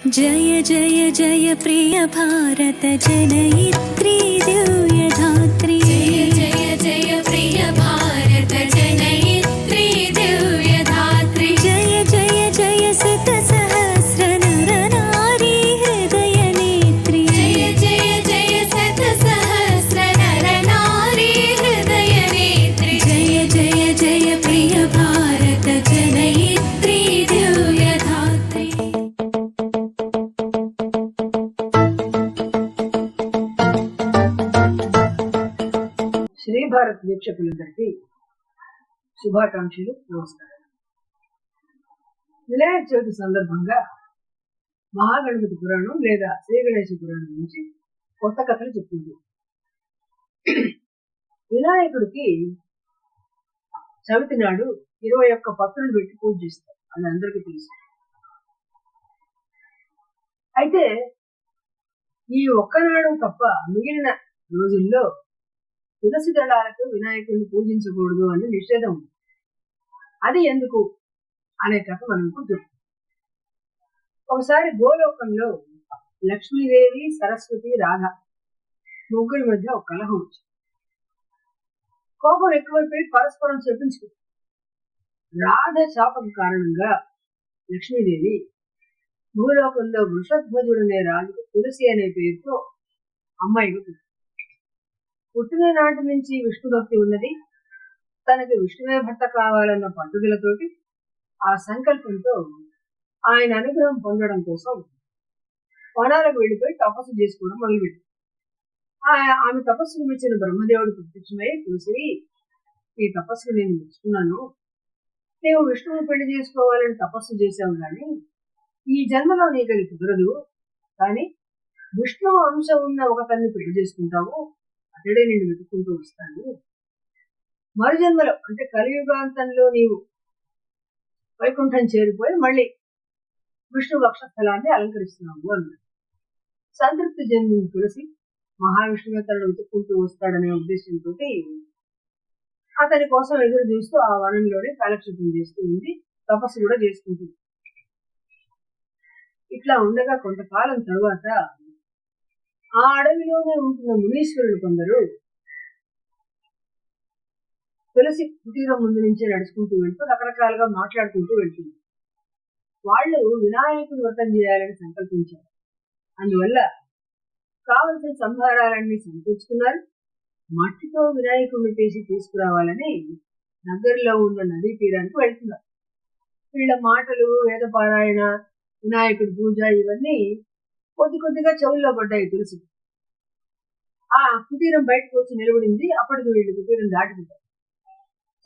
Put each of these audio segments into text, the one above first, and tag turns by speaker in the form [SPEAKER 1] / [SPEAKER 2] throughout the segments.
[SPEAKER 1] जय जय जय प्रिय भारत जनयित्री दिव्यधात्री।
[SPEAKER 2] जय जय जय प्रिय भारत जनयित्री दिव्यधात्री।
[SPEAKER 1] जय जय जय शत सहस्र नर नारी हृदय नेत्री।
[SPEAKER 2] जय जय जय शत सहस्र नर नारी हृदय नेत्री।
[SPEAKER 1] जय जय जय प्रिय भारत जनयित्री दिव्यधात्री।
[SPEAKER 3] శ్రీ భారత్ వీక్షకులందరికీ శుభాకాంక్షలు, నమస్కారం. వినాయక చవితి సందర్భంగా మహాగణపతి పురాణం లేదా శ్రీ గణేశ పురాణం నుంచి కొత్త కథలు చెప్తుంది. వినాయకుడికి చవితి నాడు 21 పత్రులు పెట్టి పూజ చేస్తారు, అది అందరికీ తెలుసు. అయితే ఈ ఒక్కనాడు తప్ప మిగిలిన రోజుల్లో తులసి దళాలకు వినాయకుడిని పూజించకూడదు అని నిషేధం ఉంది. అది ఎందుకు అనే కథ మనకు చెప్తుంది. ఒకసారి గోలోకంలో లక్ష్మీదేవి, సరస్వతి, రాధ ముగ్గురి మధ్య ఒక కలహం వచ్చింది. కోపం ఎక్కువైపోయి పరస్పరం చెప్పించుకుంది. రాధ శాపం కారణంగా లక్ష్మీదేవి భూలోకంలో వృషధ్వజుడనే రాజుకు తులసి అనే పేరుతో అమ్మాయిగా పుట్టిన నాటి నుంచి విష్ణు భక్తి ఉన్నది. తనకి విష్ణువే భర్త కావాలన్న పట్టుదలతోటి ఆ సంకల్పంతో ఆయన అనుగ్రహం పొందడం కోసం వనాలకు వెళ్ళిపోయి తపస్సు చేసుకోవడం మొదలుపెట్టింది. ఆమె తపస్సుకు మెచ్చిన బ్రహ్మదేవుడు ప్రత్యక్షమై, తులసి, ఈ తపస్సుకు నేను మెచ్చుకున్నాను. నీవు విష్ణువుని పెళ్లి చేసుకోవాలని తపస్సు చేశావు, కానీ ఈ జన్మలో నీకు అది కుదరదు. కానీ విష్ణువు అంశం ఉన్న ఒకతన్ని పెళ్లి చేసుకుంటావు, అతడే నేను వెతుక్కుంటూ వస్తాను. మరు జన్మలో అంటే కలియుగాంతంలో నీవు వైకుంఠం చేరిపోయి మళ్ళీ విష్ణు వక్షస్థలాన్ని అలంకరిస్తున్నావు అన్నాడు. సంతృప్తి చెందిన తులసి మహావిష్ణువే తనను వెతుక్కుంటూ వస్తాడనే ఉద్దేశంతో అతని కోసం ఎదురు చూస్తూ ఆ వనంలోనే కాలక్షేపం చేస్తూ ఉంది, తపస్సు కూడా చేసుకుంటుంది. ఇట్లా ఉండగా కొంతకాలం తరువాత ఆ అడవిలోనే ఉంటున్న మునీశ్వరులు కొందరు తులసి కుటీరం ముందు నుంచే నడుచుకుంటూ వెళ్తూ రకరకాలుగా మాట్లాడుకుంటూ వెళ్తుంది. వాళ్ళు వినాయకుడు వ్రతం చేయాలని సంకల్పించారు. అందువల్ల కావలసిన సంభారాలన్నీ సమకూర్చుకున్నారు. మట్టితో వినాయకుడిని చేసి తీసుకురావాలని దగ్గరలో ఉన్న నదీ తీరానికి వెళ్తున్నారు. వీళ్ళ మాటలు, వేదపారాయణ, వినాయకుడి పూజ ఇవన్నీ కొద్ది కొద్దిగా చెవుల్లో పడ్డాయి తులసి. ఆ కుటీరం బయటకు వచ్చి నిలబడింది. అప్పటికి వీళ్ళు కుటీరం దాటిపోతారు.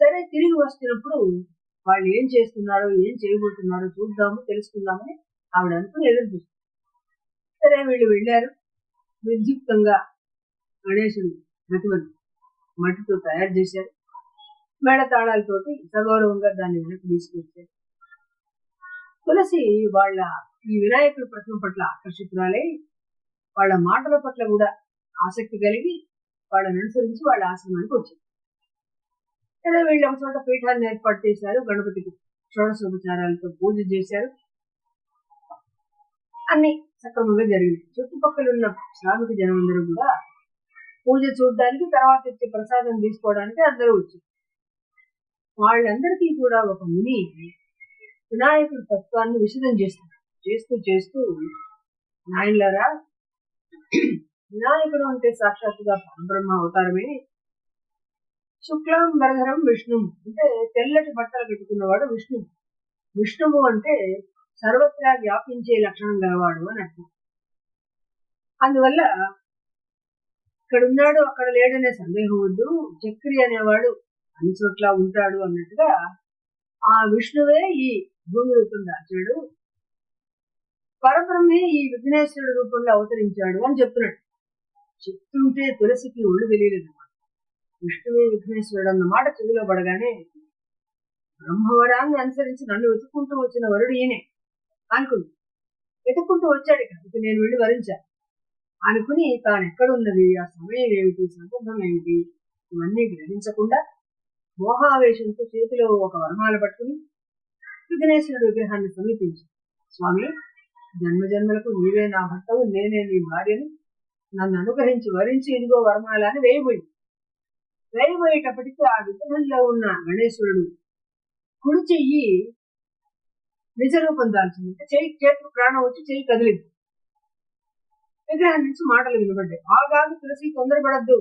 [SPEAKER 3] సరే, తిరిగి వస్తున్నప్పుడు వాళ్ళు ఏం చేస్తున్నారో, ఏం చేయబోతున్నారో చూద్దాము, తెలుసుకుందామని ఆవిడ అనుకుని ఎదురు చూస్తారు. సరే, వీళ్ళు వెళ్ళారు. విద్యుక్తంగా గణేశుడు ప్రతిమను మట్టితో తయారు చేశారు. మేళతాళాలతోటి సగౌరవంగా దాన్ని వెనక్కి తీసుకొచ్చారు. తులసి వాళ్ళ ఈ వినాయకుడి ప్రతిమ పట్ల ఆకర్షితురాలై వాళ్ళ మాటల పట్ల కూడా ఆసక్తి కలిగి వాళ్ళని అనుసరించి వాళ్ళ ఆశ్రమానికి వచ్చింది. సరే, వీళ్ళు ఒక చోట పీఠాన్ని ఏర్పాటు చేశారు. గణపతికి షోడశోపచారాలతో పూజ చేశారు. అన్ని సక్రమంగా జరిగింది. చుట్టుపక్కల ఉన్న శ్రామిక జనమందరూ కూడా పూజ చూడడానికి, తర్వాత వచ్చే ప్రసాదం తీసుకోవడానికి అందరూ వచ్చారు. వాళ్ళందరికీ కూడా ఒక ముని వినాయకుడి తత్వాన్ని విశదం చేస్తారు. చేస్తూ నాయనలారా, వినాయకుడు అంటే సాక్షాత్తుగా పరబ్రహ్మ అవతారమే. శుక్లాం వరధరం విష్ణు అంటే తెల్లటి బట్టలు కట్టుకున్నవాడు విష్ణువు. విష్ణువు అంటే సర్వత్రా వ్యాపించే లక్షణం గలవాడు అని అర్థం. అందువల్ల ఇక్కడ ఉన్నాడు, అక్కడ లేడనే సందేహం వద్దు. చక్రి అనేవాడు అన్ని చోట్ల ఉంటాడు అన్నట్టుగా ఆ విష్ణువే ఈ భూమి రూపం దాచాడు. పరబ్రహ్మే ఈ విఘ్నేశ్వరుడు రూపంలో అవతరించాడు అని చెప్తున్నాడు. చెప్తుంటే తులసికి ఒళ్ళు తెలియలేదు. విష్ణువే విఘ్నేశ్వరుడు అన్నమాట చెవిలో పడగానే, బ్రహ్మవరాన్ని అనుసరించి నన్ను వెతుక్కుంటూ వచ్చిన వరుడు ఈయనే అనుకుంది. వెతుక్కుంటూ వచ్చాడు, ఇక నేను వెళ్ళి వరించాను అనుకుని తాను ఎక్కడున్నది, ఆ సమయం ఏమిటి, సందర్భం ఏమిటి, ఇవన్నీ గ్రహించకుండా మోహావేశంతో చేతిలో ఒక వరమాల పట్టుకుని విఘ్నేశ్వరుడు విగ్రహాన్ని సమీపించి, స్వామి, జన్మ జన్మలకు నీవే నా భర్తవు, నేనే నీ భార్యను, నన్ను అనుగ్రహించి వరించి ఇదిగో వరమాల అని వేయబోయింది. వేయబోయేటప్పటికీ ఆ విగ్రహంలో ఉన్న గణేశ్వరుడు కుడి చెయ్యి నిజరూపం దాల్చింది. అంటే చేతికి ప్రాణం వచ్చి చెయ్యి కదిలింది. విగ్రహం నుంచి మాటలు వినబడ్డాయి. ఆగాదు తులసి, తొందరపడద్దు,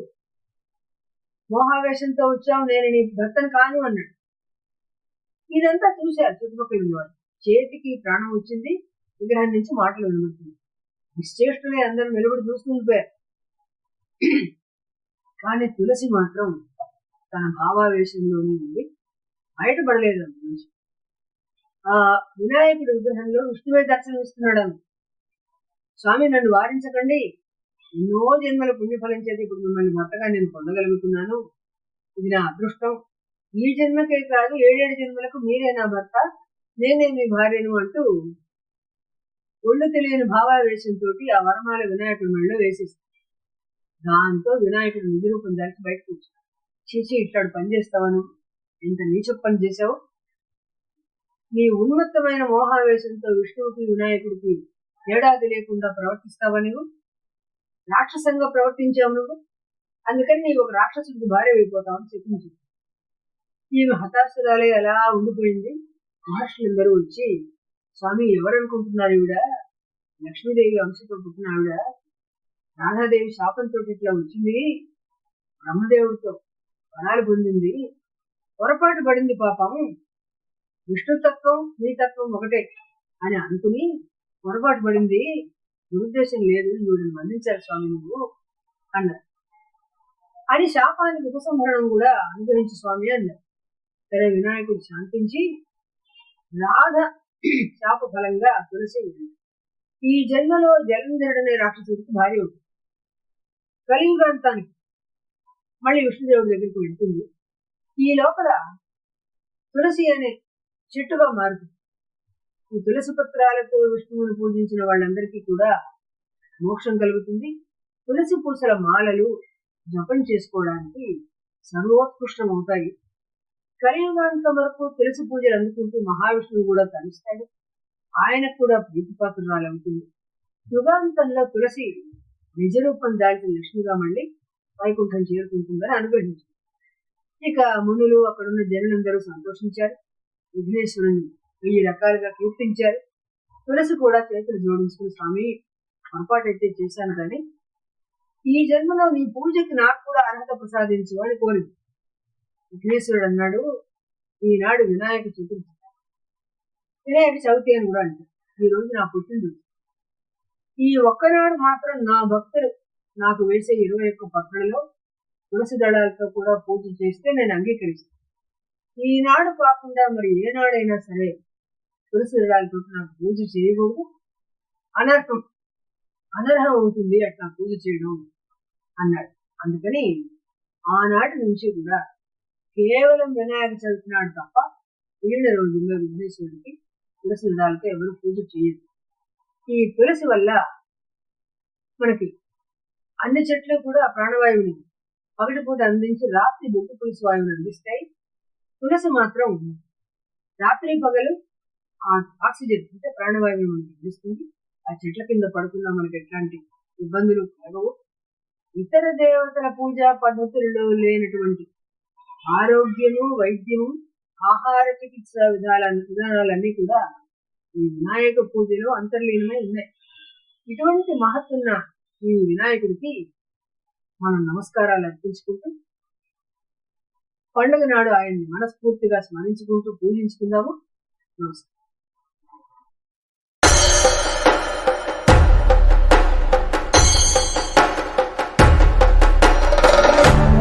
[SPEAKER 3] మోహావేశంతో వచ్చావు, నేను నీ భర్తను కాను అన్నాడు. ఇదంతా చూశారు చుట్టుపక్కల ఉన్నవాడు. చేతికి ప్రాణం వచ్చింది, విగ్రహం నుంచి మాటలు వినబడుతుంది. నిశ్చేష్టులే అందరూ నిలబడి చూస్తుండిపోయారు. కానీ తులసి మాత్రం తన భావావేశంలోనే ఉంది, బయటపడలేదు. నుంచి ఆ వినాయకుడి విగ్రహంలో విష్ణువే దర్శనమిస్తున్నాడు. స్వామి, నన్ను వారించకండి, ఎన్నో జన్మల పుణ్యఫలం చేతి ఇప్పుడు మిమ్మల్ని భర్తగా నేను పొందగలుగుతున్నాను, ఇది నా అదృష్టం, ఈ జన్మకే కాదు 7 జన్మలకు మీరే నా భర్త, నేనే మీ భార్యను అంటూ ఒళ్ళు తెలియని భావావేశంతో ఆ వరమాల వినాయకుడి మెడలో వేసేస్తాడు. దాంతో వినాయకుడు నిజ రూపం దాచి బయటకు వచ్చాడు. చీచి, ఇట్లాడు పని చేస్తావను, ఎంత నీచ పని చేశావు, నీ ఉన్మత్తమైన మోహావేశంతో విష్ణువుకి వినాయకుడికి తేడా తెలియకుండా ప్రవర్తిస్తావా, నువ్వు రాక్షసంగా ప్రవర్తించావు నువ్వు, అందుకని నీవు ఒక రాక్షసుడికి భార్య అయిపోతావు అని చెప్పింది. ఈమె హతాశురాలే అలా ఉండిపోయింది. మహర్షులందరూ వచ్చి, స్వామి ఎవరనుకుంటున్నారు, ఈవిడ లక్ష్మీదేవి అంశతో పుట్టిన ఆవిడ, రాధాదేవి శాపంతో ఇట్లా వచ్చింది, బ్రహ్మదేవుడితో వరాలు పొందింది, పొరపాటు పడింది పాపం, విష్ణుతత్వం మీ తత్వం ఒకటే అని అనుకుని పొరపాటు పడింది, దురుద్దేశం లేదు, ఈవిడని మన్నించారు స్వామి నువ్వు అన్నారు. అని శాపానికి ఉపసంహరణం కూడా అనుగ్రహించి స్వామి అన్నారు. సరే, వినాయకుడు శాంతించి రాధ శాప ఫలంగా తులసి ఈ జన్మలో జలంధరుడనే రాక్షసుడికి భార్య అవుతుంది. కలియుగాంతానికి మళ్ళీ విష్ణుదేవుడి దగ్గరికి వెళ్తుంది. ఈ లోపల తులసి అనే చెట్టుగా మారుతుంది. ఈ తులసి పత్రాలతో విష్ణువుని పూజించిన వాళ్ళందరికీ కూడా మోక్షం కలుగుతుంది. తులసి పూసల మాలలు జపం చేసుకోవడానికి సర్వోత్కృష్టం అవుతాయి. కలియుగాంతం వరకు తులసి పూజలు అందుకుంటూ మహావిష్ణువు కూడా తలుస్తాడు, ఆయనకు కూడా ప్రీతిపాత్రురాలు అవుతుంది. యుగాంతంలో తులసి నిజరూపం దాల్చిన లక్ష్మిగా మళ్ళీ వైకుంఠం చేరుకుంటుందని అనుగ్రహించారు. ఇక మునులు అక్కడున్న జనులందరూ సంతోషించారు, విఘ్నేశ్వరుని 1000 రకాలుగా కీర్తించారు. తులసి కూడా చేతులు జోడించుకుని, స్వామి పొరపాటైతే చేశాను, కానీ ఈ జన్మలో నీ పూజకి నాకు కూడా అర్హత ప్రసాదించు అని కోరింది. విఘ్నేశ్వరుడు అన్నాడు, ఈనాడు వినాయక చతుర్థి, వినాయక చవితి అని కూడా అంటారు. ఈ రోజు నా పుట్టినరోజు, ఈ ఒక్కనాడు మాత్రం నా భక్తులు నాకు వేసే 21 పత్రులలో తులసి దళాలతో కూడా పూజ చేస్తే నేను అంగీకరిస్తాను. ఈనాడు కాకుండా మరి ఏనాడైనా సరే తులసి దళాలతో నాకు పూజ చేయకూడదు, అనర్హం అవుతుంది అట్లా పూజ చేయడం అన్నాడు. అందుకని ఆనాటి నుంచి కూడా కేవలం వినాయక చవితి నాడు తప్ప మిగిలిన రోజుల్లో విఘ్నేశ్వరుడికి తులసి దళాలతో ఎవరు పూజ చేయరు. ఈ తులసి వల్ల మనకి అన్ని చెట్లు కూడా ప్రాణవాయువుని పగటిపూట అందించి రాత్రి బొగ్గు పులుసు వాయువుని అందిస్తాయి. తులసి మాత్రం రాత్రి పగలు ఆ ఆక్సిజన్ అంటే ప్రాణవాయువుని మనకి అందిస్తుంది. ఆ చెట్ల కింద పడుకున్నా మనకి ఎట్లాంటి ఇబ్బందులు కలగవు. ఇతర దేవతల పూజా పద్ధతులలో లేనటువంటి ఆరోగ్యము, వైద్యము, ఆహార చికిత్స విధానాలన్నీ కూడా ఈ వినాయక పూజలో అంతర్లీనమై ఉన్నాయి. ఇటువంటి మహత్తున్న ఈ వినాయకుడికి మనం నమస్కారాలు అర్పించుకుంటూ పండుగ నాడు ఆయన్ని మనస్ఫూర్తిగా స్మరించుకుంటూ పూజించుకుందాము. నమస్కారం.